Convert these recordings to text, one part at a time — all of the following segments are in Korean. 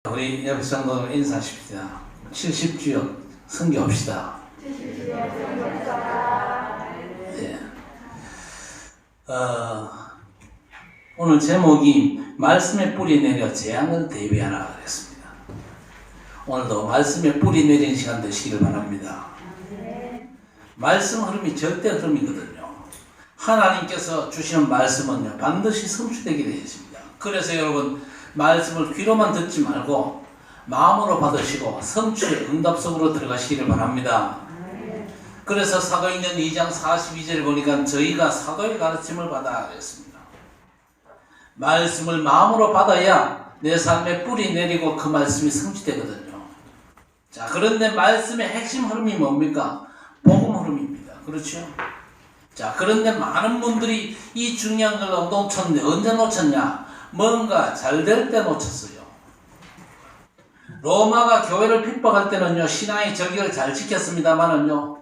우리 옆에 성도 인사하십시다. 70주여 선교합시다. 예. 오늘 제목이 말씀의 뿌리 내려 재앙을 대비하라 그랬습니다. 오늘도 말씀의 뿌리 내리는 시간 되시기를 바랍니다. 말씀 흐름이 절대 흐름이거든요. 하나님께서 주시는 말씀은요 반드시 성취되게 되어 있습니다. 그래서 여러분 말씀을 귀로만 듣지 말고 마음으로 받으시고 성취의 응답 속으로 들어가시기를 바랍니다. 그래서 사도행전 2장 42절에 보니까 저희가 사도의 가르침을 받아 그랬습니다. 말씀을 마음으로 받아야 내 삶에 뿌리 내리고 그 말씀이 성취되거든요. 자, 그런데 말씀의 핵심 흐름이 뭡니까? 복음 흐름입니다. 그렇죠? 자, 그런데 많은 분들이 이 중요한 걸 놓쳤는데 언제 놓쳤냐? 뭔가 잘 될 때 놓쳤어요. 로마가 교회를 핍박할 때는요 신앙의 절기를 잘 지켰습니다만은요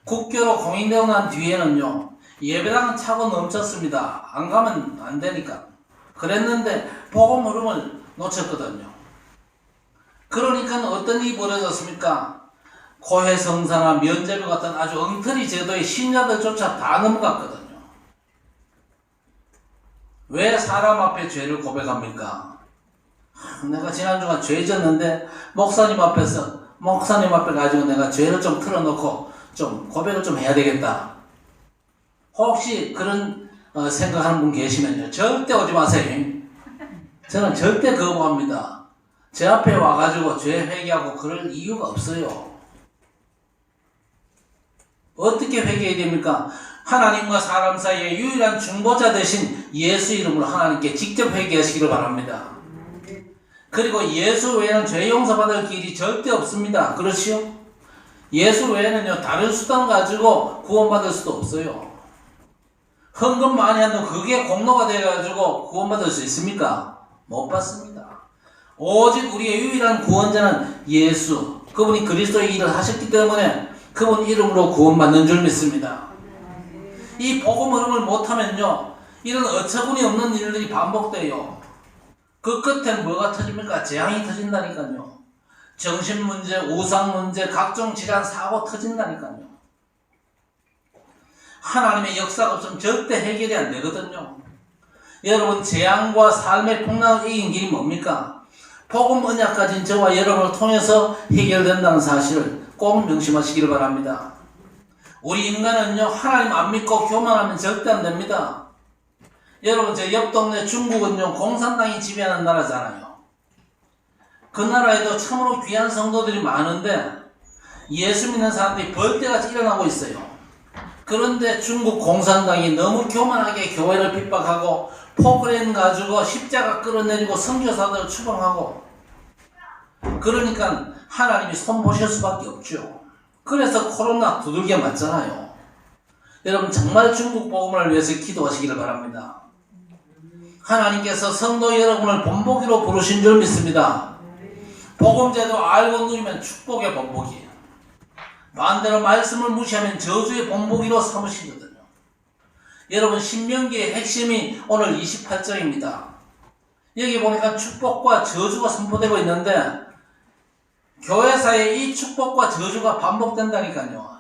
국교로 공인되고 난 뒤에는요 예배당은 차고 넘쳤습니다. 안 가면 안 되니까 그랬는데 복음 흐름을 놓쳤거든요. 그러니까 어떤 일이 벌어졌습니까? 고해성사나 면죄부 같은 아주 엉터리 제도의 신자들조차 다 넘어갔거든요. 왜 사람 앞에 죄를 고백합니까? 내가 지난주간 죄 졌는데 목사님 앞에 가지고 내가 죄를 좀 틀어놓고 좀 고백을 좀 해야 되겠다. 혹시 그런 생각하는 분 계시면요 절대 오지 마세요. 저는 절대 거부합니다. 제 앞에 와가지고 죄 회개하고 그럴 이유가 없어요. 어떻게 회개해야 됩니까? 하나님과 사람 사이의 유일한 중보자 되신 예수 이름으로 하나님께 직접 회개하시기를 바랍니다. 그리고 예수 외에는 죄 용서받을 길이 절대 없습니다. 그렇지요? 예수 외에는요 다른 수단 가지고 구원받을 수도 없어요. 헌금 많이 한다고 그게 공로가 돼가지고 구원받을 수 있습니까? 못 받습니다. 오직 우리의 유일한 구원자는 예수, 그분이 그리스도의 일을 하셨기 때문에 그분 이름으로 구원받는 줄 믿습니다. 이 복음 흐름을 못하면요 이런 어처구니 없는 일들이 반복돼요. 그 끝엔 뭐가 터집니까? 재앙이 터진다니까요. 정신문제, 우상문제, 각종 질환, 사고 터진다니까요. 하나님의 역사가 없으면 절대 해결이 안 되거든요. 여러분 재앙과 삶의 풍랑을 이긴 길이 뭡니까? 복음 언약 가진 저와 여러분을 통해서 해결된다는 사실을 꼭 명심하시기를 바랍니다. 우리 인간은요 하나님 안 믿고 교만하면 절대 안 됩니다. 여러분 제 옆 동네 중국은요 공산당이 지배하는 나라잖아요. 그 나라에도 참으로 귀한 성도들이 많은데 예수 믿는 사람들이 벌떼같이 일어나고 있어요. 그런데 중국 공산당이 너무 교만하게 교회를 핍박하고 포크레인 가지고 십자가 끌어내리고 선교사들을 추방하고 그러니까 하나님이 손보실 수밖에 없죠. 그래서 코로나 두들겨 맞잖아요. 여러분 정말 중국 복음을 위해서 기도하시기를 바랍니다. 하나님께서 성도 여러분을 본보기로 부르신 줄 믿습니다. 복음제도 알고 누리면 축복의 본보기예요. 반대로 말씀을 무시하면 저주의 본보기로 삼으시거든요. 여러분 신명기의 핵심이 오늘 28장입니다. 여기 보니까 축복과 저주가 선포되고 있는데 교회사에 이 축복과 저주가 반복된다니까요.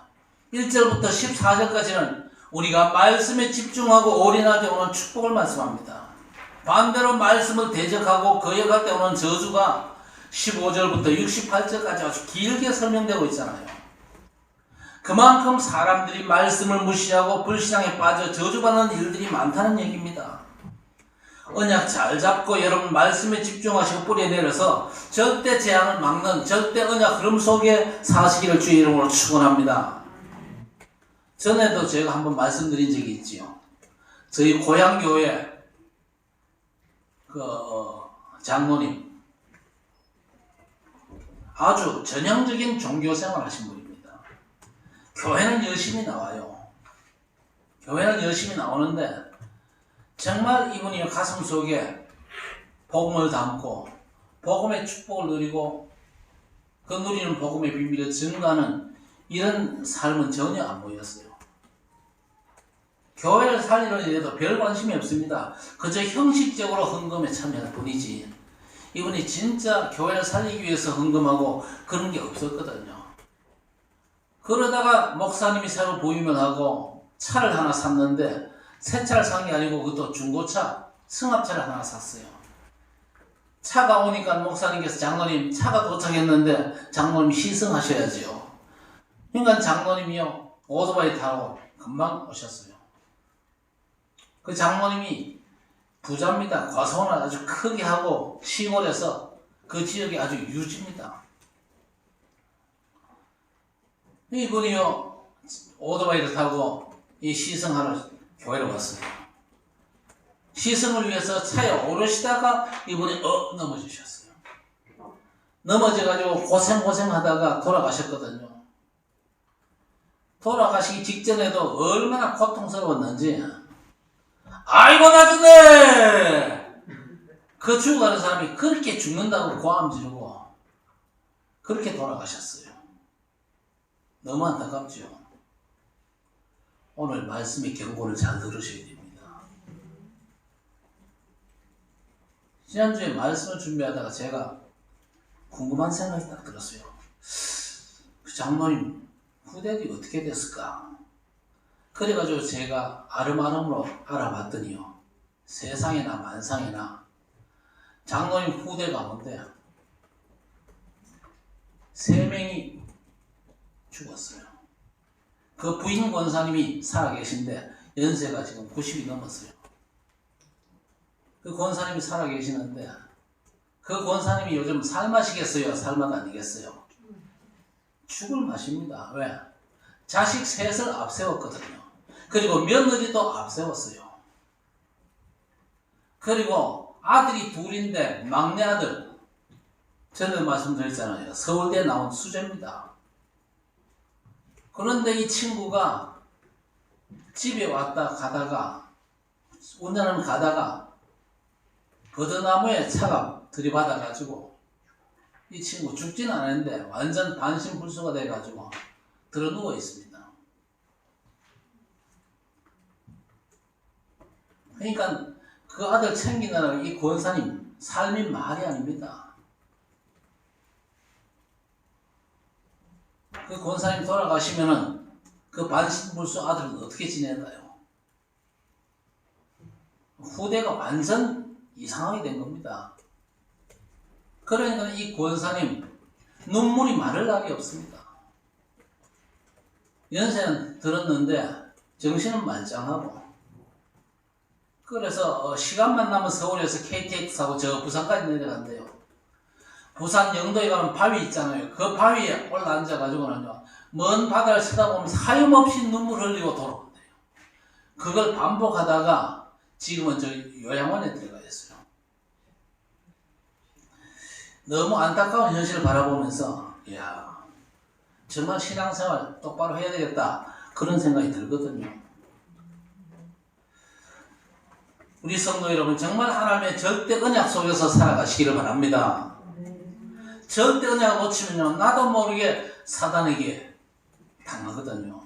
1절부터 14절까지는 우리가 말씀에 집중하고 올인할 때 오는 축복을 말씀합니다. 반대로 말씀을 대적하고 거역할 때 오는 저주가 15절부터 68절까지 아주 길게 설명되고 있잖아요. 그만큼 사람들이 말씀을 무시하고 불신앙에 빠져 저주받는 일들이 많다는 얘기입니다. 언약 잘 잡고 여러분 말씀에 집중하시고 뿌리 내려서 절대 재앙을 막는 절대 언약 흐름 속에 사시기를 주의 이름으로 축원합니다. 전에도 제가 한번 말씀드린 적이 있지요. 저희 고향 교회 장로님 아주 전형적인 종교생활 하신 분입니다. 교회는 열심히 나와요. 교회는 열심히 나오는데 정말 이분이 가슴 속에 복음을 담고 복음의 축복을 누리고 그 누리는 복음의 비밀을 증거하는 이런 삶은 전혀 안 보였어요. 교회를 살리려 해도 별 관심이 없습니다. 그저 형식적으로 헌금에 참여할 뿐이지 이분이 진짜 교회를 살리기 위해서 헌금하고 그런 게 없었거든요. 그러다가 목사님이 새로 부임을 하고 차를 하나 샀는데 새 차를 산 게 아니고 그것도 중고차 승합차를 하나 샀어요. 차가 오니까 목사님께서 장로님 차가 도착했는데 장로님 시승하셔야지요. 그러니까 장로님이요 오토바이 타고 금방 오셨어요. 그 장로님이 부자입니다. 과소원을 아주 크게 하고 시골에서 그 지역이 아주 유지입니다. 이분이요 오토바이를 타고 이 시승하러 교회로 왔어요. 시승을 위해서 차에 오르시다가 이분이 넘어지셨어요. 넘어져가지고 고생하다가 돌아가셨거든요. 돌아가시기 직전에도 얼마나 고통스러웠는지 아이고 나중에 그 죽어가는 사람이 그렇게 죽는다고 고함 지르고 그렇게 돌아가셨어요. 너무 안타깝죠. 오늘 말씀의 경고를 잘 들으셔야 됩니다. 지난주에 말씀을 준비하다가 제가 궁금한 생각이 딱 들었어요. 그 장로님 후대들이 어떻게 됐을까? 그래가지고 제가 아름아름으로 알아봤더니요. 세상에나 만상에나 장로님 후대 가운데 3명이 죽었어요. 그 부인 권사님이 살아계신데 연세가 지금 90이 넘었어요. 그 권사님이 살아계시는데 그 권사님이 요즘 살마시겠어요? 살마가 아니겠어요? 죽을 맛입니다. 왜? 자식 셋을 앞세웠거든요. 그리고 며느리도 앞세웠어요. 그리고 아들이 둘인데 막내 아들 전에 말씀드렸잖아요. 서울대 나온 수재입니다. 그런데 이 친구가 집에 왔다 가다가 운전을 가다가 버드나무에 차가 들이받아가지고 이 친구 죽지는 않았는데 완전 반신불수가 돼가지고 들어 누워 있습니다. 그러니까 그 아들 챙기느라 이 권사님 삶이 말이 아닙니다. 그 권사님 돌아가시면은 그 반신불수 아들은 어떻게 지내나요? 후대가 완전 이상하게 된 겁니다. 그러니까 이 권사님 눈물이 마를 날이 없습니다. 연세는 들었는데 정신은 말짱하고 그래서 시간만 나면 서울에서 KTX 타고 저 부산까지 내려간대요. 부산 영도에 가면 바위 있잖아요. 그 바위에 올라앉아가지고는요 먼 바다를 쳐다보면 사염없이 눈물 흘리고 돌아온대요. 그걸 반복하다가 지금은 저 요양원에 들어가 있어요. 너무 안타까운 현실을 바라보면서 이야 정말 신앙생활 똑바로 해야 되겠다 그런 생각이 들거든요. 우리 성도 여러분 정말 하나님의 절대 언약 속에서 살아가시기를 바랍니다. 절대 언약을 놓치면요 나도 모르게 사단에게 당하거든요.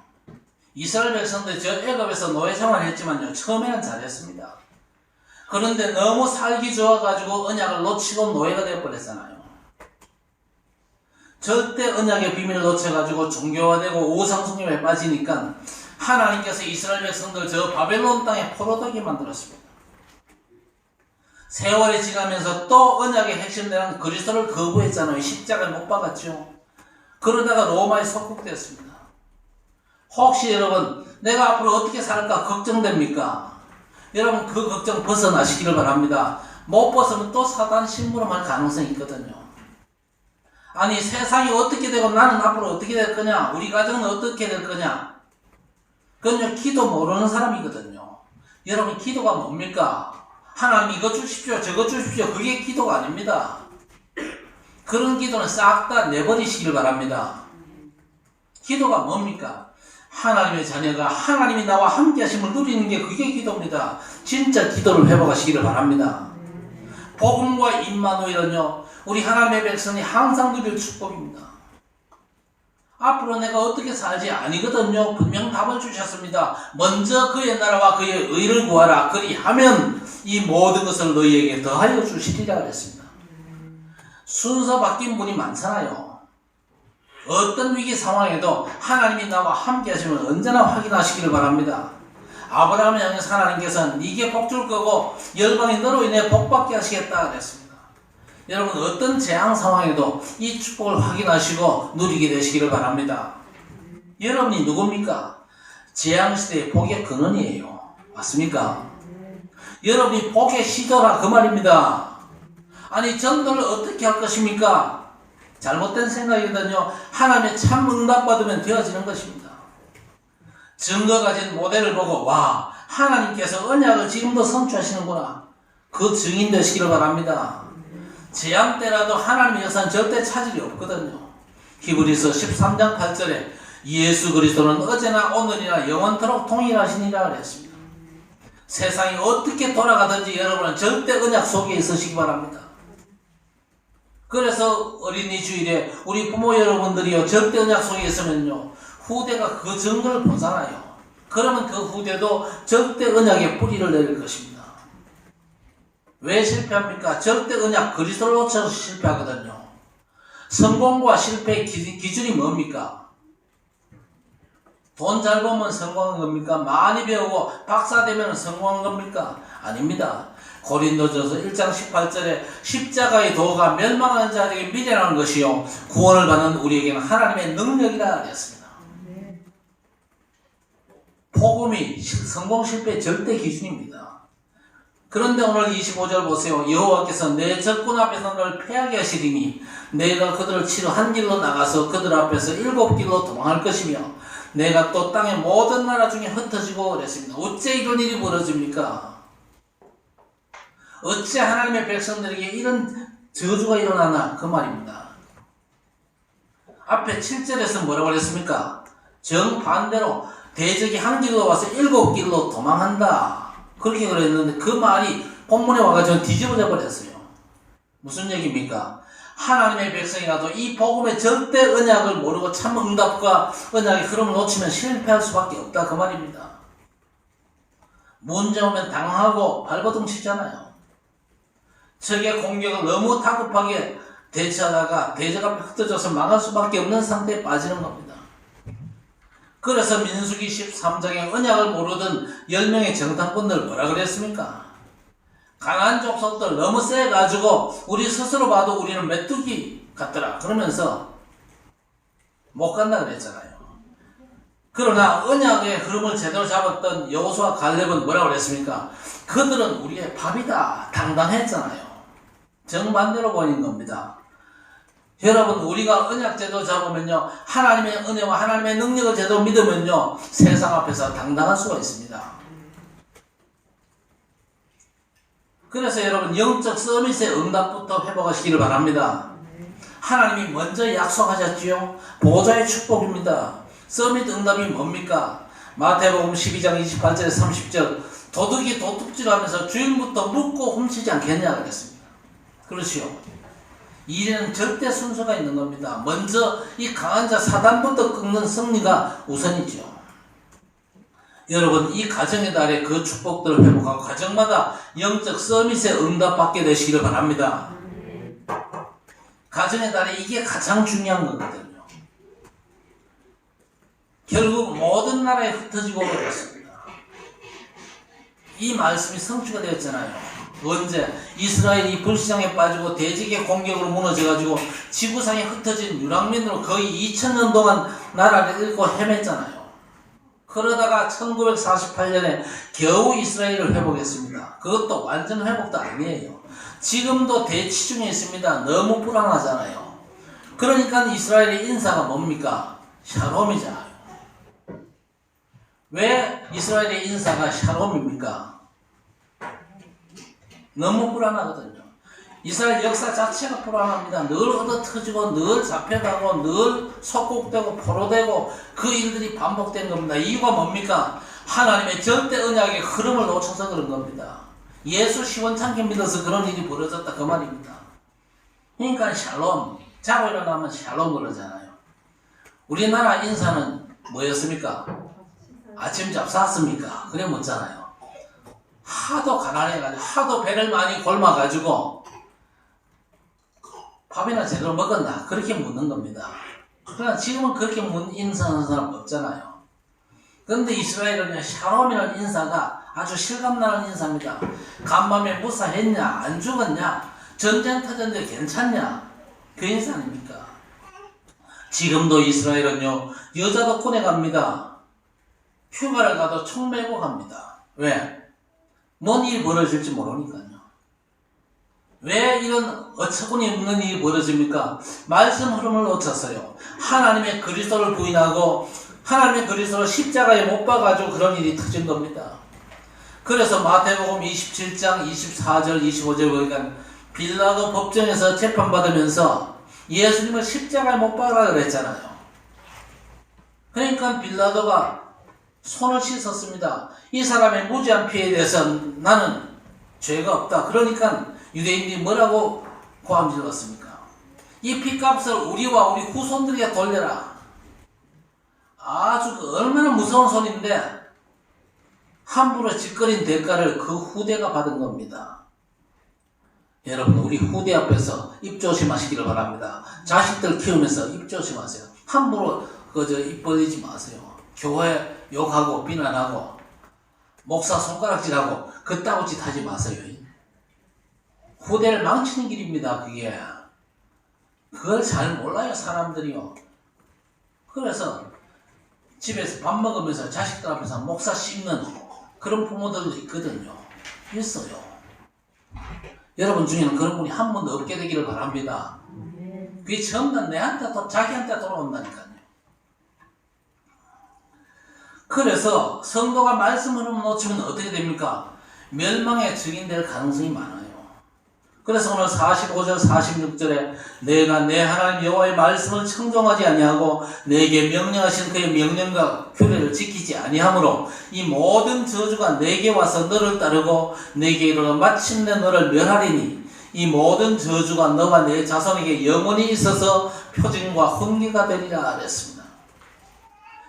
이스라엘 백성들 저 애굽에서 노예 생활했지만요 처음에는 잘했습니다. 그런데 너무 살기 좋아가지고 언약을 놓치고 노예가 되어버렸잖아요. 절대 언약의 비밀을 놓쳐가지고 종교화되고 우상숭배에 빠지니까 하나님께서 이스라엘 백성들 저 바벨론 땅에 포로되게 만들었습니다. 세월이 지나면서 또 언약의 핵심되는 그리스도를 거부했잖아요. 십자가에 못 박았죠. 그러다가 로마에 속국됐습니다. 혹시 여러분 내가 앞으로 어떻게 살까 걱정됩니까? 여러분 그 걱정 벗어나시기를 바랍니다. 못 벗으면 또 사단 심부름할 가능성이 있거든요. 아니 세상이 어떻게 되고 나는 앞으로 어떻게 될 거냐 우리 가정은 어떻게 될 거냐 그건요 기도 모르는 사람이거든요. 여러분 기도가 뭡니까? 하나님 이거 주십시오 저거 주십시오 그게 기도가 아닙니다. 그런 기도는 싹 다 내버리시길 바랍니다. 기도가 뭡니까? 하나님의 자녀가 하나님이 나와 함께 하심을 누리는 게 그게 기도입니다. 진짜 기도를 회복하시기를 바랍니다. 복음과 임마누엘은요 우리 하나님의 백성이 항상 누릴 축복입니다. 앞으로 내가 어떻게 살지 아니거든요. 분명 답을 주셨습니다. 먼저 그의 나라와 그의 의를 구하라. 그리하면 이 모든 것을 너희에게 더하여 주시리라 그랬습니다. 순서 바뀐 분이 많잖아요. 어떤 위기 상황에도 하나님이 나와 함께 하시면 언제나 확인하시기를 바랍니다. 아브라함을 향해서 하나님께서는 네게 복 줄 거고 열방이 너로 인해 복 받게 하시겠다 그랬습니다. 여러분 어떤 재앙 상황에도 이 축복을 확인하시고 누리게 되시기를 바랍니다. 여러분이 누굽니까? 재앙시대의 복의 근원이에요. 맞습니까? 여러분이 복의 시도라 그 말입니다. 아니 전도를 어떻게 할 것입니까? 잘못된 생각이거든요. 하나님의 참 응답받으면 되어지는 것입니다. 증거 가진 모델을 보고 와 하나님께서 언약을 지금도 성취하시는구나. 그 증인 되시기를 바랍니다. 재앙 때라도 하나님의 역사는 절대 차질이 없거든요. 히브리서 13장 8절에 예수 그리스도는 어제나 오늘이나 영원토록 동일하시니라 그랬습니다. 세상이 어떻게 돌아가든지 여러분은 절대 언약 속에 있으시기 바랍니다. 그래서 어린이 주일에 우리 부모 여러분들이요 절대 언약 속에 있으면요 후대가 그 증거를 보잖아요. 그러면 그 후대도 절대 언약의 뿌리를 내릴 것입니다. 왜 실패합니까? 절대 언약 그리스도를 놓쳐서 실패하거든요. 성공과 실패의 기준이 뭡니까? 돈 잘 벌면 성공한 겁니까? 많이 배우고 박사 되면 성공한 겁니까? 아닙니다. 고린도전서 1장 18절에 십자가의 도가 멸망하는 자에게 미련한 것이요 구원을 받는 우리에게는 하나님의 능력이라 그랬습니다. 복음이 성공 실패의 절대 기준입니다. 그런데 오늘 25절 보세요. 여호와께서 내 적군 앞에서 너를 패하게 하시리니 내가 그들을 치러 한 길로 나가서 그들 앞에서 7길로 도망할 것이며 내가 또 땅의 모든 나라 중에 흩어지고 그랬습니다. 어째 이런 일이 벌어집니까? 어째 하나님의 백성들에게 이런 저주가 일어나나 그 말입니다. 앞에 7절에서 뭐라고 그랬습니까? 정반대로 대적이 한 길로 와서 7길로 도망한다. 그렇게 그랬는데 그 말이 본문에 와가지고 뒤집어져 버렸어요. 무슨 얘기입니까? 하나님의 백성이라도 이 복음의 절대 언약을 모르고 참 응답과 언약의 흐름을 놓치면 실패할 수밖에 없다 그 말입니다. 문제 오면 당황하고 발버둥 치잖아요. 적의 공격을 너무 다급하게 대처하다가 대적 앞에 흩어져서 망할 수밖에 없는 상태에 빠지는 겁니다. 그래서 민수기 13장에 언약을 모르던 10명의 정탐꾼들 뭐라 그랬습니까? 가나안 족속들 너무 세가지고 우리 스스로 봐도 우리는 메뚜기 같더라 그러면서 못 간다 그랬잖아요. 그러나 언약의 흐름을 제대로 잡았던 여호수아 갈렙은 뭐라고 그랬습니까? 그들은 우리의 밥이다 당당했잖아요. 정반대로 보이는 겁니다. 여러분 우리가 언약 제대로 잡으면요 하나님의 은혜와 하나님의 능력을 제대로 믿으면요 세상 앞에서 당당할 수가 있습니다. 그래서 여러분 영적 서밋의 응답부터 회복하시기를 바랍니다. 하나님이 먼저 약속하셨지요. 보호자의 축복입니다. 서밋 응답이 뭡니까? 마태복음 12장 28절에 30절 도둑이 도둑질하면서 주인부터 묻고 훔치지 않겠냐 그랬습니다. 그렇지요. 일에는 절대 순서가 있는 겁니다. 먼저 이 강한 자 사단부터 끊는 승리가 우선이죠. 여러분 이 가정의 달에 그 축복들을 회복하고 가정마다 영적 서밋에 응답받게 되시기를 바랍니다. 가정의 달에 이게 가장 중요한 거거든요. 결국 모든 나라에 흩어지고 그랬습니다. 이 말씀이 성취가 되었잖아요. 언제? 이스라엘이 불시장에 빠지고 대적의 공격으로 무너져가지고 지구상에 흩어진 유랑민으로 거의 2000년 동안 나라를 잃고 헤맸잖아요. 그러다가 1948년에 겨우 이스라엘을 회복했습니다. 그것도 완전 회복도 아니에요. 지금도 대치 중에 있습니다. 너무 불안하잖아요. 그러니까 이스라엘의 인사가 뭡니까? 샬롬이잖아요. 왜 이스라엘의 인사가 샬롬입니까? 너무 불안하거든요. 이스라엘 역사 자체가 불안합니다. 늘 얻어터지고 늘 잡혀가고 늘 속국되고 포로되고 그 일들이 반복된 겁니다. 이유가 뭡니까? 하나님의 절대 언약의 흐름을 놓쳐서 그런 겁니다. 예수 시원찮게 믿어서 그런 일이 벌어졌다 그 말입니다. 그러니까 샬롬, 자고 일어나면 샬롬 그러잖아요. 우리나라 인사는 뭐였습니까? 아침밥 샀습니까? 그래 묻잖아요. 하도 가난해가지고 하도 배를 많이 골마가지고 밥 밥이나 제대로 먹었나? 그렇게 묻는 겁니다. 그러나 지금은 그렇게 인사하는 사람 없잖아요. 그런데 이스라엘은요, 샬롬이라는 인사가 아주 실감나는 인사입니다. 간밤에 무사했냐? 안 죽었냐? 전쟁 터졌는데 괜찮냐? 그 인사 아닙니까? 지금도 이스라엘은요, 여자도 꺼내갑니다. 휴가를 가도 총 메고 갑니다. 왜? 뭔 일이 벌어질지 모르니까요. 왜 이런 어처구니 없는 일이 벌어집니까? 말씀 흐름을 놓쳤어요. 하나님의 그리스도를 부인하고 하나님의 그리스도를 십자가에 못 박아가지고 그런 일이 터진 겁니다. 그래서 마태복음 27장 24절 25절 보니까 빌라도 법정에서 재판받으면서 예수님을 십자가에 못 박으라 그랬잖아요. 그러니까 빌라도가 손을 씻었습니다. 이 사람의 무죄한 피해에 대해서 나는 죄가 없다. 그러니까 유대인들이 뭐라고 고함질렀습니까? 이 피값을 우리와 우리 후손들에게 돌려라. 아주 얼마나 무서운 소리인데 함부로 짓거린 대가를 그 후대가 받은 겁니다. 여러분, 우리 후대 앞에서 입 조심하시기를 바랍니다. 자식들 키우면서 입 조심하세요. 함부로 입 벌리지 마세요. 교회 욕하고 비난하고 목사 손가락질하고 그따구 짓 하지 마세요. 후대를 망치는 길입니다. 그게. 그걸 잘 몰라요, 사람들이요. 그래서 집에서 밥 먹으면서 자식들 앞에서 목사 씹는 그런 부모들도 있거든요. 있어요. 여러분 중에는 그런 분이 한 번도 없게 되기를 바랍니다. 그게 전부 다 내한테 또 자기한테 돌아온다니까요. 그래서 성도가 말씀을 놓치면 어떻게 됩니까? 멸망에 증인될 가능성이 많아요. 그래서 오늘 45절 46절에 내가 내 하나님 여호와의 말씀을 청종하지 아니하고 내게 명령하신 그의 명령과 규례를 지키지 아니하므로 이 모든 저주가 내게 와서 너를 따르고 내게 이르러 마침내 너를 멸하리니 이 모든 저주가 너와 내 자손에게 영원히 있어서 표징과 훈계가 되리라 그랬습니다.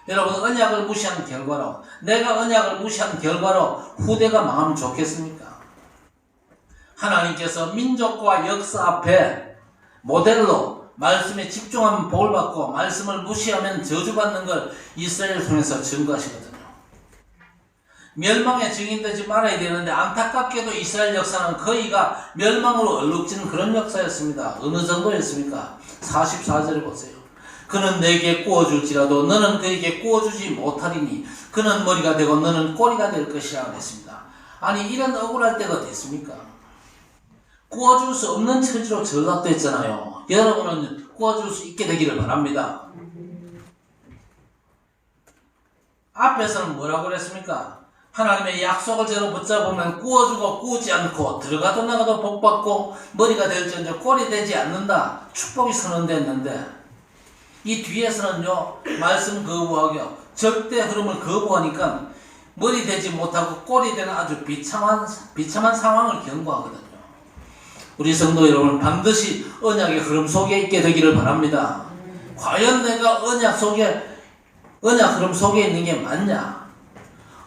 여러분, 언약을 무시한 결과로, 내가 언약을 무시한 결과로 후대가 망하면 좋겠습니까? 하나님께서 민족과 역사 앞에 모델로 말씀에 집중하면 복을받고 말씀을 무시하면 저주받는 걸 이스라엘을 통해서 증거하시거든요. 멸망에 증인되지 말아야 되는데 안타깝게도 이스라엘 역사는 거의가 멸망으로 얼룩진 그런 역사였습니다. 어느 정도였습니까? 44절에 보세요. 그는 내게 구워줄지라도 너는 그에게 구워주지 못하리니 그는 머리가 되고 너는 꼬리가 될 것이라 그랬습니다. 아니, 이런 억울할 때가 어디 있습니까? 구워줄 수 없는 처지로 전락됐잖아요. 여러분은 구워줄 수 있게 되기를 바랍니다. 앞에서는 뭐라고 그랬습니까? 하나님의 약속을 제로 붙잡으면 구워주고 구우지 않고 들어가도 나가도 복받고 머리가 될지언정 꼴이 되지 않는다. 축복이 선언됐는데 이 뒤에서는요, 말씀 거부하고 절대 흐름을 거부하니까 머리 되지 못하고 꼴이 되는 아주 비참한 상황을 경고하거든요. 우리 성도 여러분, 반드시 언약의 흐름 속에 있게 되기를 바랍니다. 과연 내가 언약 흐름 속에 있는 게 맞냐?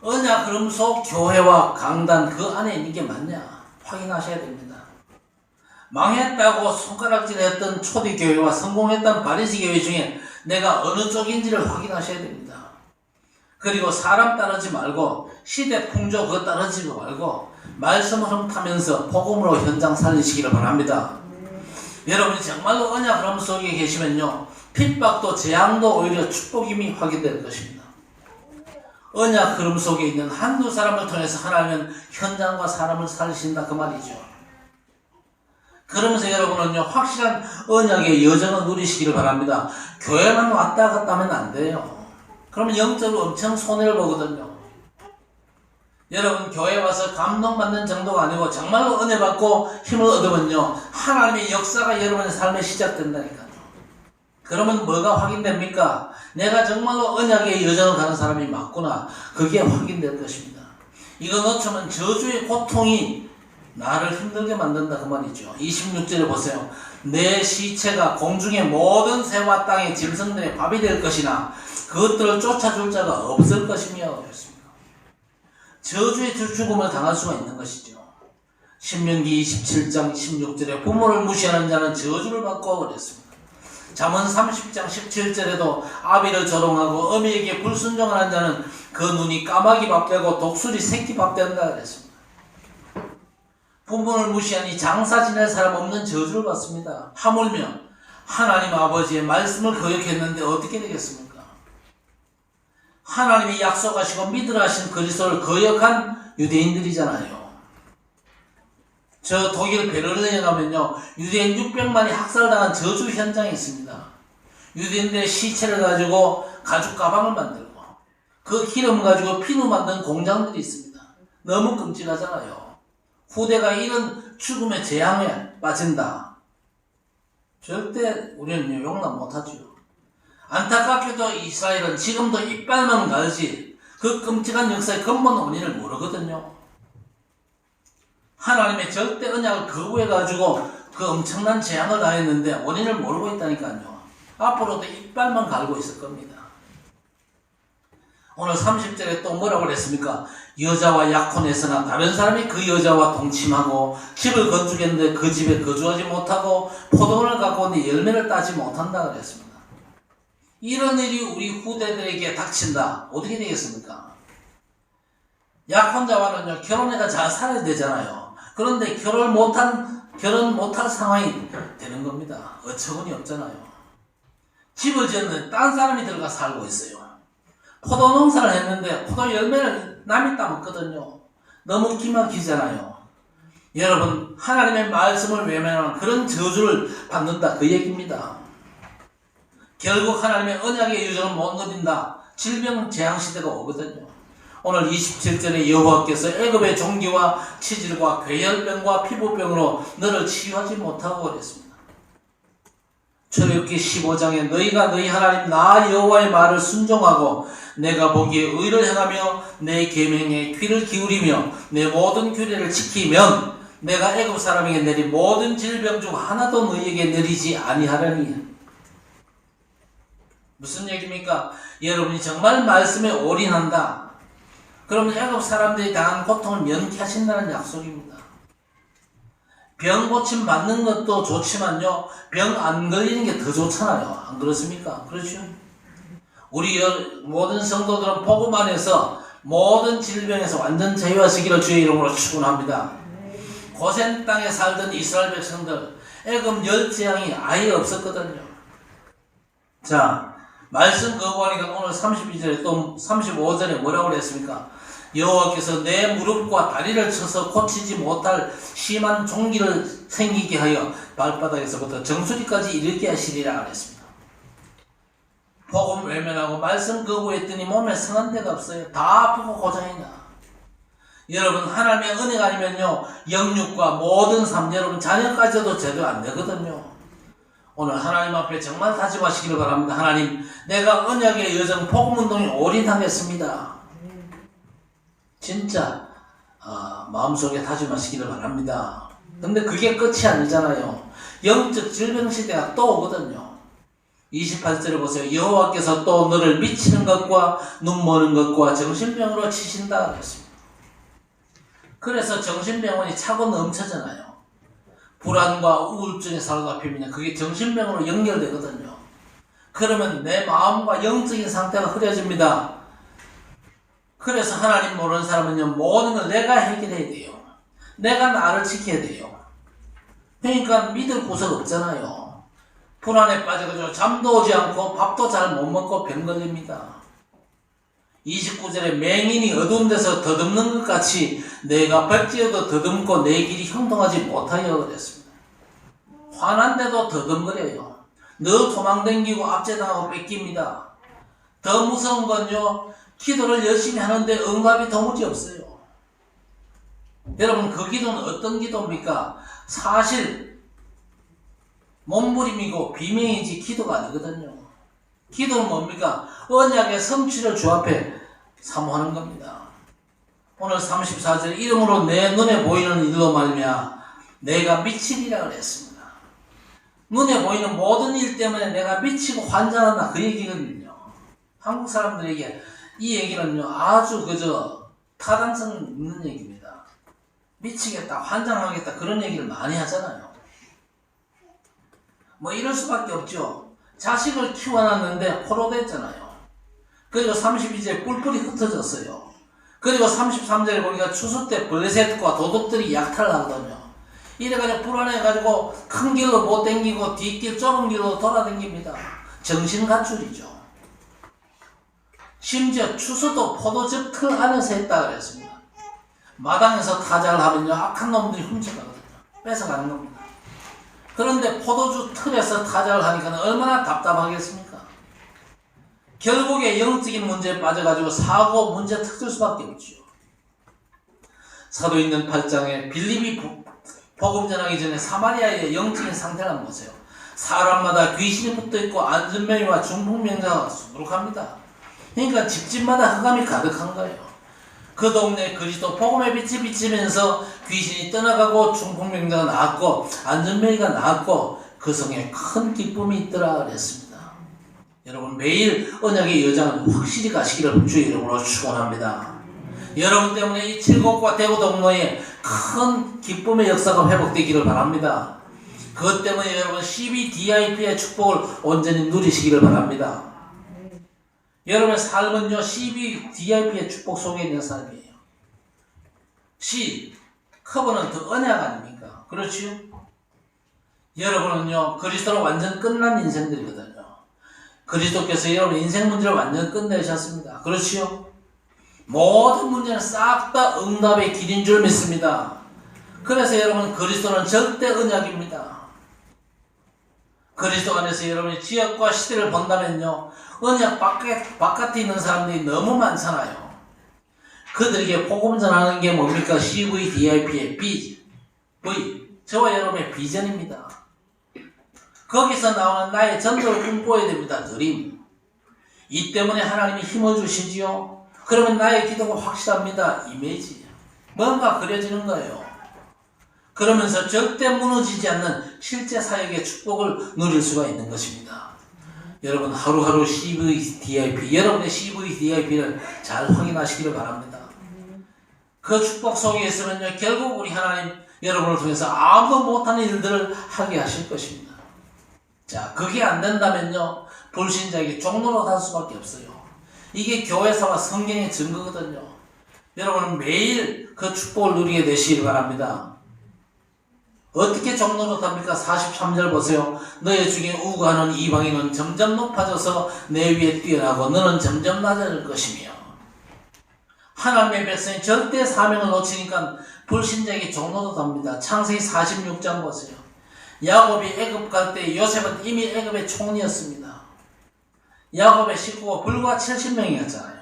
언약 흐름 속 교회와 강단 그 안에 있는 게 맞냐? 확인하셔야 됩니다. 망했다고 손가락질했던 초대교회와 성공했던 바리새 교회 중에 내가 어느 쪽인지를 확인하셔야 됩니다. 그리고 사람 따르지 말고 시대 풍조 그거 따르지 말고 말씀 흐름 타면서 복음으로 현장 살리시기를 바랍니다. 여러분이 정말로 언약 흐름 속에 계시면요, 핍박도 재앙도 오히려 축복임이 확인될 것입니다. 언약 흐름 속에 있는 한두 사람을 통해서 하나님은 현장과 사람을 살리신다 그 말이죠. 그러면서 여러분은요, 확실한 언약의 여정을 누리시기를 바랍니다. 교회만 왔다 갔다 하면 안 돼요. 그러면 영적으로 엄청 손해를 보거든요. 여러분, 교회 와서 감동받는 정도가 아니고 정말로 은혜 받고 힘을 얻으면요, 하나님의 역사가 여러분의 삶에 시작된다니까요. 그러면 뭐가 확인됩니까? 내가 정말로 언약의 여정을 가는 사람이 맞구나. 그게 확인될 것입니다. 이거 놓치면 저주의 고통이 나를 힘들게 만든다 그 말이죠. 26절에 보세요. 내 시체가 공중의 모든 새와 땅의 짐승들의 밥이 될 것이나 그것들을 쫓아줄 자가 없을 것이며 그랬습니다. 저주의 죽음을 당할 수가 있는 것이죠. 신명기 27장 16절에 부모를 무시하는 자는 저주를 받고 그랬습니다. 잠언 30장 17절에도 아비를 조롱하고 어미에게 불순종하는 자는 그 눈이 까마귀 밥 되고 독수리 새끼 밥 된다 그랬습니다. 부모를 무시하니 장사 지낼 사람 없는 저주를 받습니다. 하물며 하나님 아버지의 말씀을 거역했는데 어떻게 되겠습니까? 하나님이 약속하시고 믿으라 하신 그리스도를 거역한 유대인들이잖아요. 저 독일 베를린에 가면요, 유대인 600만이 학살당한 저주 현장이 있습니다. 유대인들의 시체를 가지고 가죽 가방을 만들고 그 기름 가지고 피누 만든 공장들이 있습니다. 너무 끔찍하잖아요. 후대가 이런 죽음의 재앙에 빠진다. 절대 우리는 용납 못하죠. 안타깝게도 이스라엘은 지금도 이빨만 갈지 그 끔찍한 역사의 근본 원인을 모르거든요. 하나님의 절대 언약을 거부해가지고 그 엄청난 재앙을 당했는데 원인을 모르고 있다니까요. 앞으로도 이빨만 갈고 있을 겁니다. 오늘 30절에 또 뭐라고 그랬습니까? 여자와 약혼해서나 다른 사람이 그 여자와 동침하고 집을 건축했는데 그 집에 거주하지 못하고 포도원을 갖고 오는데 열매를 따지 못한다 그랬습니다. 이런 일이 우리 후대들에게 닥친다. 어떻게 되겠습니까? 약혼자와는요, 결혼해가 잘 살아야 되잖아요. 그런데 결혼 못할 상황이 되는 겁니다. 어처구니 없잖아요. 집을 지었는데 딴 사람이 들어가 살고 있어요. 포도 농사를 했는데 포도 열매를 남이 따먹거든요. 너무 기막히잖아요. 여러분, 하나님의 말씀을 외면하는 그런 저주를 받는다 그 얘기입니다. 결국 하나님의 언약의 유전을 못 누린다. 질병 재앙 시대가 오거든요. 오늘 27절에 여호와께서 애굽의 종기와 치질과 괴혈병과 피부병으로 너를 치유하지 못하고 그랬습니다. 출애굽기 15장에 너희가 너희 하나님 나 여호와의 말을 순종하고 내가 보기에 의를 행하며 내 계명에 귀를 기울이며 내 모든 규례를 지키면 내가 애굽 사람에게 내린 모든 질병 중 하나도 너희에게 내리지 아니하려니. 무슨 얘기입니까? 여러분이 정말 말씀에 올인한다. 그러면 애굽 사람들이 당한 고통을 면케하신다는 약속입니다. 병 고침 받는 것도 좋지만요, 병 안 걸리는 게 더 좋잖아요. 안 그렇습니까? 그렇죠? 우리 모든 성도들은 복음 안에서 모든 질병에서 완전 자유하시기를 주의 이름으로 축원합니다. 고센 땅에 살던 이스라엘 백성들, 애굽 열재앙이 아예 없었거든요. 자, 말씀 거부하니까 오늘 32절에 또 35절에 뭐라고 그랬습니까? 여호와께서 내 무릎과 다리를 쳐서 고치지 못할 심한 종기를 생기게 하여 발바닥에서부터 정수리까지 이르게 하시리라 그랬습니다. 복음 외면하고 말씀 거부했더니 몸에 성한 데가 없어요. 다 아프고 고장이나. 여러분, 하나님의 은혜가 아니면요, 영육과 모든 삶, 여러분 자녀까지도 제대로 안 되거든요. 오늘 하나님 앞에 정말 다짐하시기를 바랍니다. 하나님, 내가 언약의 여정 복음운동에 올인하겠습니다. 진짜 마음속에 다짐하시기를 바랍니다. 근데 그게 끝이 아니잖아요. 영적 질병 시대가 또 오거든요. 28절에 보세요. 여호와께서 또 너를 미치는 것과 눈머는 것과 정신병으로 치신다 그랬습니다. 그래서 정신병원이 차고 넘쳐잖아요. 불안과 우울증에 사로잡히면 그게 정신병으로 연결되거든요. 그러면 내 마음과 영적인 상태가 흐려집니다. 그래서 하나님 모르는 사람은요, 모든 걸 내가 해결해야 돼요. 내가 나를 지켜야 돼요. 그러니까 믿을 구석 없잖아요. 불안에 빠져가지고 잠도 오지 않고 밥도 잘 못 먹고 병 걸립니다. 29절에 맹인이 어두운 데서 더듬는 것 같이 내가 백지에도 더듬고 내 길이 형통하지 못하여 그랬습니다. 화난데도 더듬거려요. 너 도망다니고 압제당하고 뺏깁니다. 더 무서운 건요, 기도를 열심히 하는데 응답이 도무지 없어요. 여러분, 그 기도는 어떤 기도입니까? 사실 몸부림이고 비명이지 기도가 아니거든요. 기도는 뭡니까? 언약의 성취를 주 앞에 사모하는 겁니다. 오늘 34절 이름으로 내 눈에 보이는 일로 말미암아 내가 미치리라 그랬습니다. 눈에 보이는 모든 일 때문에 내가 미치고 환장한다 그 얘기거든요. 한국 사람들에게 이 얘기는요, 아주 그저 타당성 있는 얘기입니다. 미치겠다, 환장하겠다 그런 얘기를 많이 하잖아요. 뭐 이럴 수밖에 없죠. 자식을 키워놨는데 포로됐잖아요. 그리고 32절에 뿔뿔이 흩어졌어요. 그리고 33절에 보니까 추수 때 블레셋과 도둑들이 약탈을 하거든요. 이래가지고 불안해가지고 큰 길로 못 댕기고 뒷길 좁은 길로 돌아댕깁니다. 정신가출이죠. 심지어 추수도 포도즙 틀 안에서 했다 그랬습니다. 마당에서 타작을 하면요 악한 놈들이 훔쳐가거든요. 뺏어가는 겁니다. 그런데 포도주 틀에서 타작을 하니까 얼마나 답답하겠습니까? 결국에 영적인 문제에 빠져가지고 사고 문제 터질 수밖에 없죠. 사도행전 8장에 빌립이 복음 전하기 전에 사마리아의 영적인 상태를 한번 보세요. 사람마다 귀신이 붙어있고 안전명의와 중풍명자가 수두룩합니다. 그러니까 집집마다 흑암이 가득한 거예요. 그 동네에 그리스도 복음의 빛이 비치면서 귀신이 떠나가고 중풍명자가 나았고 안전명의가 나았고 그 성에 큰 기쁨이 있더라 그랬습니다. 여러분 매일 언약의 여정은 확실히 가시기를 주의 이름으로 축원합니다. 여러분 때문에 이 칠곡과 대구 동로에 큰 기쁨의 역사가 회복되기를 바랍니다. 그것 때문에 여러분 CBDIP의 축복을 온전히 누리시기를 바랍니다. 여러분의 삶은요 CBDIP의 축복 속에 있는 삶이에요. C, 커버넌트 언약 아닙니까? 그렇지요? 여러분은요 그리스도로 완전 끝난 인생들이거든요. 그리스도께서 여러분 인생 문제를 완전 끝내셨습니다. 그렇지요? 모든 문제는 싹 다 응답의 길인 줄 믿습니다. 그래서 여러분 그리스도는 절대 언약입니다. 그리스도 안에서 여러분이 지역과 시대를 본다면요 언약 바깥에 있는 사람들이 너무 많잖아요. 그들에게 복음 전하는 게 뭡니까? CVDIP의 V, 저와 여러분의 비전입니다. 거기서 나오는 나의 전도를 꿈꿔야 됩니다. 드림. 이 때문에 하나님이 힘을 주시지요. 그러면 나의 기도가 확실합니다. 이미지. 뭔가 그려지는 거예요. 그러면서 절대 무너지지 않는 실제 사역의 축복을 누릴 수가 있는 것입니다. 여러분 하루하루 CVDIP, 여러분의 CVDIP를 잘 확인하시기를 바랍니다. 그 축복 속에 있으면요 결국 우리 하나님 여러분을 통해서 아무도 못하는 일들을 하게 하실 것입니다. 자, 그게 안 된다면요 불신자에게 종로로 갈 수밖에 없어요. 이게 교회사와 성경의 증거거든요. 여러분은 매일 그 축복을 누리게 되시길 바랍니다. 어떻게 종로로 답니까? 43절 보세요. 너희 중에 우고하는 이방인은 점점 높아져서 내 위에 뛰어나고 너는 점점 낮아질 것이며. 하나님의 백성이 절대 사명을 놓치니까 불신자에게 종로로 답니다. 창세기 46장 보세요. 야곱이 애굽 갈 때 요셉은 이미 애굽의 총리였습니다. 야곱의 식구가 불과 70명이었잖아요.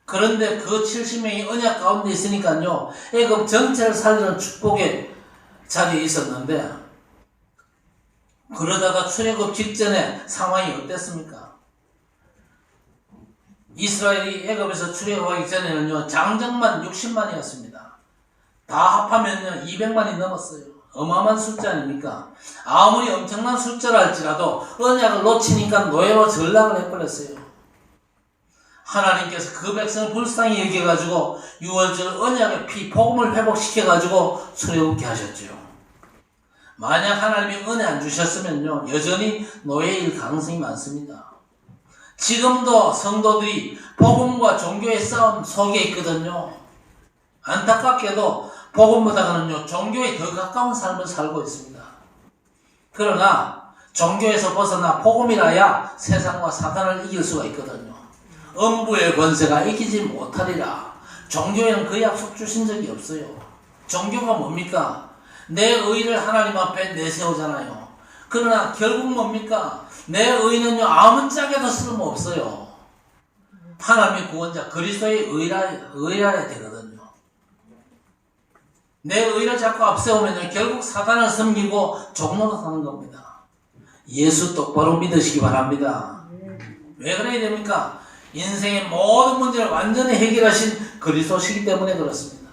그런데 그 70명이 언약 가운데 있으니까요 애굽 전체를 살리는 축복의 자리에 있었는데 그러다가 출애굽 직전에 상황이 어땠습니까? 이스라엘이 애굽에서 출애굽하기 전에는요 장정만 60만이었습니다. 다 합하면요 200만이 넘었어요. 어마어마한 숫자 아닙니까? 아무리 엄청난 숫자라 할지라도 언약을 놓치니까 노예로 전락을 해버렸어요. 하나님께서 그 백성을 불쌍히 여겨가지고 6월절 언약의 피, 복음을 회복시켜가지고 출애굽게 하셨죠. 만약 하나님이 은혜 안 주셨으면요 여전히 노예일 가능성이 많습니다. 지금도 성도들이 복음과 종교의 싸움 속에 있거든요. 안타깝게도 복음보다는요 종교에 더 가까운 삶을 살고 있습니다. 그러나 종교에서 벗어나 복음이라야 세상과 사단을 이길 수가 있거든요. 음부의 권세가 이기지 못하리라. 종교에는 그 약속 주신 적이 없어요. 종교가 뭡니까? 내 의를 하나님 앞에 내세우잖아요. 그러나 결국 뭡니까? 내 의는요 아무짝에도 쓸모없어요. 하나님의 구원자 그리스도의 의라야 되거든요. 내 의를 자꾸 앞세우면 결국 사단을 섬기고 종로로 사는 겁니다. 예수 똑바로 믿으시기 바랍니다. 왜 그래야 됩니까? 인생의 모든 문제를 완전히 해결하신 그리스도시기 때문에 그렇습니다.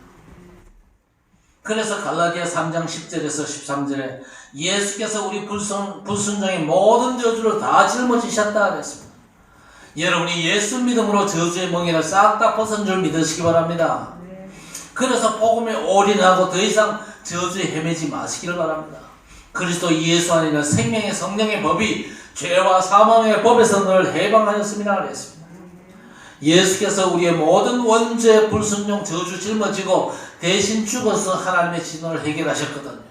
그래서 갈라디아 3장 10절에서 13절에 예수께서 우리 불순종의 모든 저주를 다 짊어지셨다 그랬습니다. 여러분이 예수 믿음으로 저주의 멍에를 싹 다 벗은 줄 믿으시기 바랍니다. 그래서 복음에 올인하고 더 이상 저주에 헤매지 마시기를 바랍니다. 그리스도 예수 안에는 생명의 성령의 법이 죄와 사망의 법에서 늘 해방하였음이라 그랬습니다. 예수께서 우리의 모든 원죄, 불순종, 저주 짊어지고 대신 죽어서 하나님의 진노를 해결하셨거든요.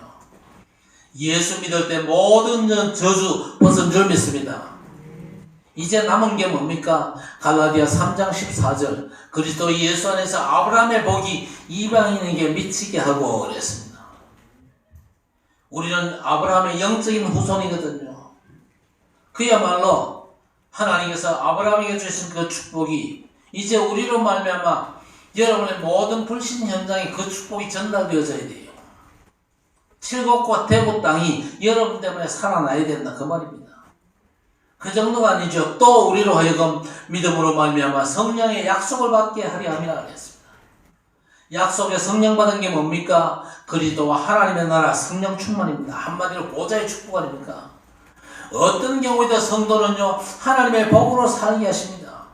예수 믿을 때 모든 저주 벗은 줄 믿습니다. 이제 남은 게 뭡니까? 갈라디아 3장 14절 그리스도 예수 안에서 아브라함의 복이 이방인에게 미치게 하고 그랬습니다. 우리는 아브라함의 영적인 후손이거든요. 그야말로 하나님께서 아브라함에게 주신 그 축복이 이제 우리로 말미암아 여러분의 모든 불신 현장에 그 축복이 전달되어져야 돼요. 칠곡과 대곡 땅이 여러분 때문에 살아나야 된다 그 말입니다. 그 정도가 아니죠. 또 우리로 하여금 믿음으로 말미암아 성령의 약속을 받게 하려 함이라 하겠습니다. 약속의 성령 받은 게 뭡니까? 그리스도와 하나님의 나라 성령 충만입니다. 한마디로 보좌의 축복 아닙니까? 어떤 경우에도 성도는요 하나님의 복으로 살게 하십니다.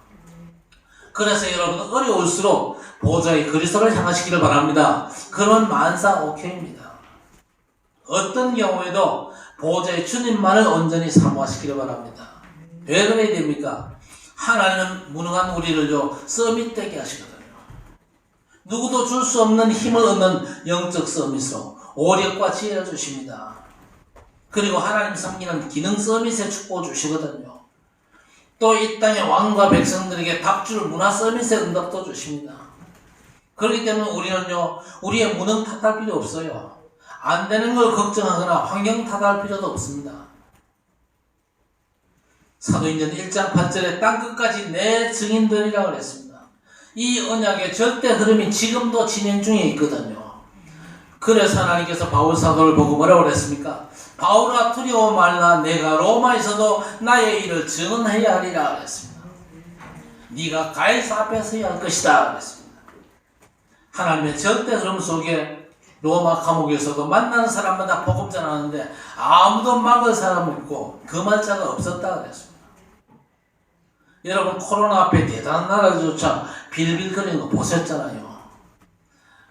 그래서 여러분 어려울수록 보좌의 그리스도를 향하시기를 바랍니다. 그런 만사오케이입니다. 어떤 경우에도 보좌의 주님만을 온전히 사모하시기를 바랍니다. 왜 그래야 됩니까? 하나님은 무능한 우리를요 서밋되게 하시거든요. 누구도 줄 수 없는 힘을 얻는 영적 서밋으로 오력과 지혜를 주십니다. 그리고 하나님 섬기는 기능 서밋에 축복을 주시거든요. 또 이 땅의 왕과 백성들에게 답줄 문화 서밋의 응답도 주십니다. 그렇기 때문에 우리는요 우리의 무능 탓할 필요 없어요. 안 되는 걸 걱정하거나 환경 탓할 필요도 없습니다. 사도행전 1장 8절에 땅끝까지 내 증인들이라고 그랬습니다. 이 언약의 절대 흐름이 지금도 진행 중에 있거든요. 그래서 하나님께서 바울 사도를 보고 뭐라고 그랬습니까? 바울아 두려워 말라 내가 로마에서도 나의 일을 증언해야 하리라 그랬습니다. 네가 가이사 앞에 서야 할 것이다 그랬습니다. 하나님의 절대 흐름 속에 로마 감옥에서도 만나는 사람마다 복음 전하는데 아무도 막을 사람 없고 그 말자가 없었다 그랬습니다. 여러분 코로나 앞에 대단한 나라들조차 빌빌거리는 거 보셨잖아요.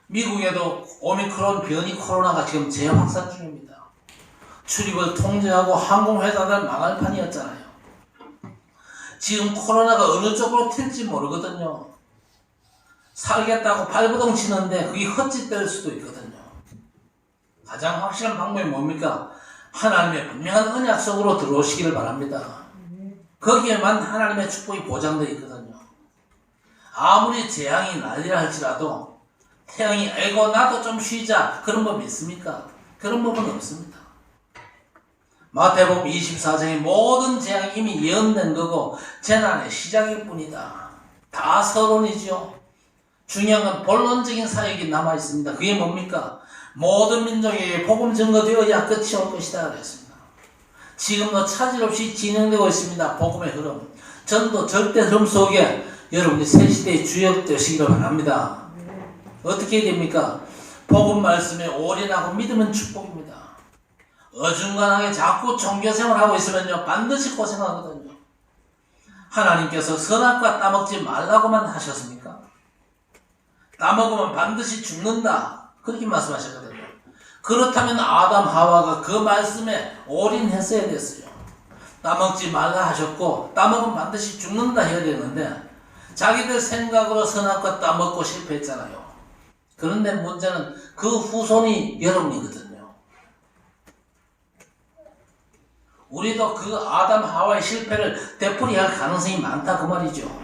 미국에도 오미크론 변이 코로나가 지금 재확산 중입니다. 출입을 통제하고 항공회사들 망할 판이었잖아요. 지금 코로나가 어느 쪽으로 튈지 모르거든요. 살겠다고 발버둥 치는데 그게 헛짓될 수도 있거든요. 가장 확실한 방법이 뭡니까? 하나님의 분명한 언약 속으로 들어오시기를 바랍니다. 거기에만 하나님의 축복이 보장되어 있거든요. 아무리 재앙이 난리라 할지라도 태양이 아이고 나도 좀 쉬자 그런 법이 있습니까? 그런 법은 없습니다. 마태복음 24장의 모든 재앙이 이미 예언된 거고 재난의 시작일 뿐이다. 다 서론이죠. 중요한 건 본론적인 사역이 남아있습니다. 그게 뭡니까? 모든 민족에게 복음 증거되어야 끝이 올 것이다 그랬습니다. 지금도 차질 없이 진행되고 있습니다. 복음의 흐름. 전도 절대 흐름 속에 여러분이 새 시대의 주역 되시기를 바랍니다. 어떻게 됩니까? 복음 말씀에 올인하고 믿으면 축복입니다. 어중간하게 자꾸 종교생활하고 있으면요 반드시 고생하거든요. 하나님께서 선악과 따먹지 말라고만 하셨습니까? 따먹으면 반드시 죽는다 그렇게 말씀하셨거든요. 그렇다면 아담 하와가 그 말씀에 올인했어야 됐어요. 따먹지 말라 하셨고 따먹으면 반드시 죽는다 해야 되는데 자기들 생각으로 선악과 따먹고 실패했잖아요. 그런데 문제는 그 후손이 여러분이거든요. 우리도 그 아담 하와의 실패를 되풀이할 가능성이 많다 그 말이죠.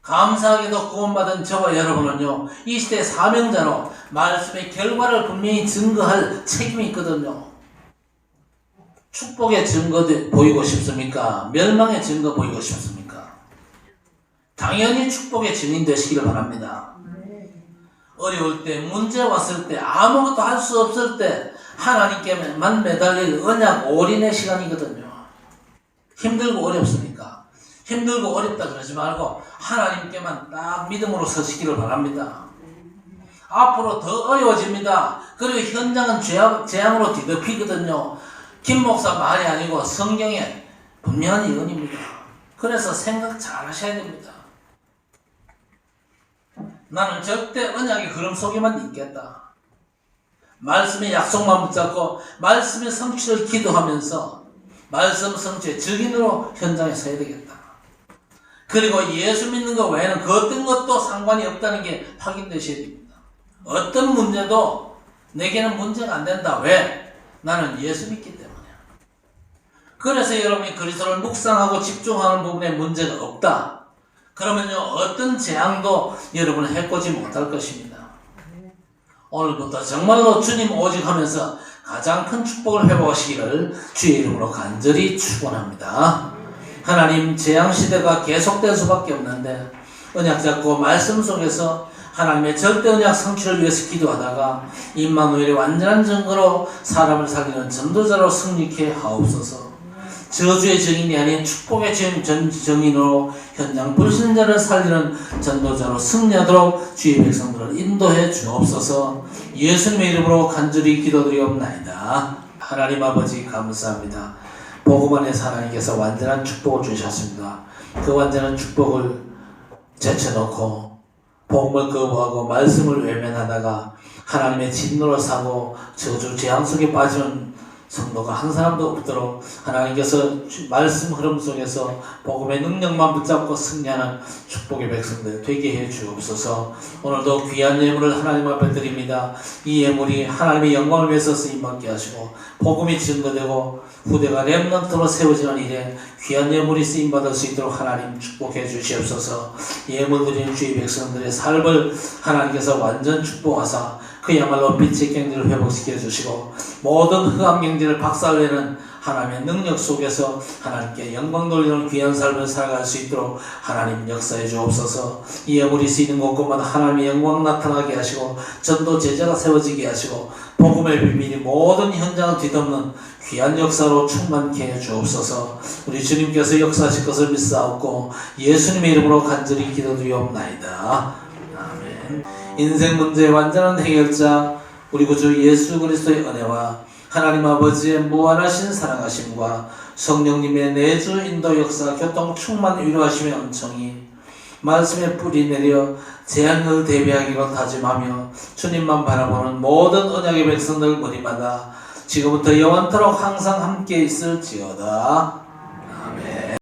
감사하게도 구원받은 저와 여러분은요 이 시대의 사명자로 말씀의 결과를 분명히 증거할 책임이 있거든요. 축복의 증거 보이고 싶습니까? 멸망의 증거 보이고 싶습니까? 당연히 축복의 증인 되시기를 바랍니다. 어려울 때 문제 왔을 때 아무것도 할 수 없을 때 하나님께만 매달릴 언약 올인의 시간이거든요. 힘들고 어렵습니까? 힘들고 어렵다 그러지 말고 하나님께만 딱 믿음으로 서시기를 바랍니다. 앞으로 더 어려워집니다. 그리고 현장은 재앙으로 뒤덮이거든요. 김 목사 말이 아니고 성경에 분명한 예언입니다. 그래서 생각 잘 하셔야 됩니다. 나는 절대 언약의 흐름 속에만 있겠다. 말씀의 약속만 붙잡고 말씀의 성취를 기도하면서 말씀 성취의 증인으로 현장에 서야 되겠다. 그리고 예수 믿는 것 외에는 그 어떤 것도 상관이 없다는 게 확인되셔야 됩니다. 어떤 문제도 내게는 문제가 안 된다. 왜? 나는 예수 믿기 때문에. 그래서 여러분이 그리스도를 묵상하고 집중하는 부분에 문제가 없다. 그러면요, 어떤 재앙도 여러분을 해코지 못할 것입니다. 오늘부터 정말로 주님 오직 하면서 가장 큰 축복을 회복하시기를 주의 이름으로 간절히 축원합니다. 하나님, 재앙시대가 계속될 수밖에 없는데 언약 잡고 말씀 속에서 하나님의 절대 언약 성취를 위해서 기도하다가 임마누엘의 완전한 증거로 사람을 살리는 전도자로 승리케 하옵소서. 저주의 증인이 아닌 축복의 증인으로 현장 불신자를 살리는 전도자로 승리하도록 주의 백성들을 인도해 주옵소서. 예수님의 이름으로 간절히 기도드리옵나이다. 하나님 아버지 감사합니다. 복음 안에서 하나님께서 완전한 축복을 주셨습니다. 그 완전한 축복을 제쳐놓고 복음을 거부하고 말씀을 외면하다가 하나님의 진노를 사고 저주 재앙 속에 빠지는 성도가 한 사람도 없도록 하나님께서 말씀 흐름 속에서 복음의 능력만 붙잡고 승리하는 축복의 백성들 되게 해 주옵소서. 오늘도 귀한 예물을 하나님 앞에 드립니다. 이 예물이 하나님의 영광을 위해서 쓰임받게 하시고 복음이 증거되고 후대가 렘넌트로 세워지는 일에 귀한 예물이 쓰임받을 수 있도록 하나님 축복해 주시옵소서. 예물 드리는 주의 백성들의 삶을 하나님께서 완전 축복하사 그야말로 빛의 경지를 회복시켜 주시고 모든 흑암 경지를 박살내는 하나님의 능력 속에서 하나님께 영광 돌리는 귀한 삶을 살아갈 수 있도록 하나님 역사해 주옵소서. 이 예물이 쓰이는 곳곳마다 하나님의 영광 나타나게 하시고 전도 제자가 세워지게 하시고 복음의 비밀이 모든 현장을 뒤덮는 귀한 역사로 충만케 해 주옵소서. 우리 주님께서 역사하실 것을 믿사옵고 예수님의 이름으로 간절히 기도드리옵나이다. 아멘. 인생 문제의 완전한 해결자 우리 구주 예수 그리스도의 은혜와 하나님 아버지의 무한하신 사랑하심과 성령님의 내주 인도 역사 교통 충만 위로하심의 은총이 말씀에 뿌리 내려 재앙을 대비하기로 다짐하며 주님만 바라보는 모든 언약의 백성들 머리마다 지금부터 영원토록 항상 함께 있을지어다.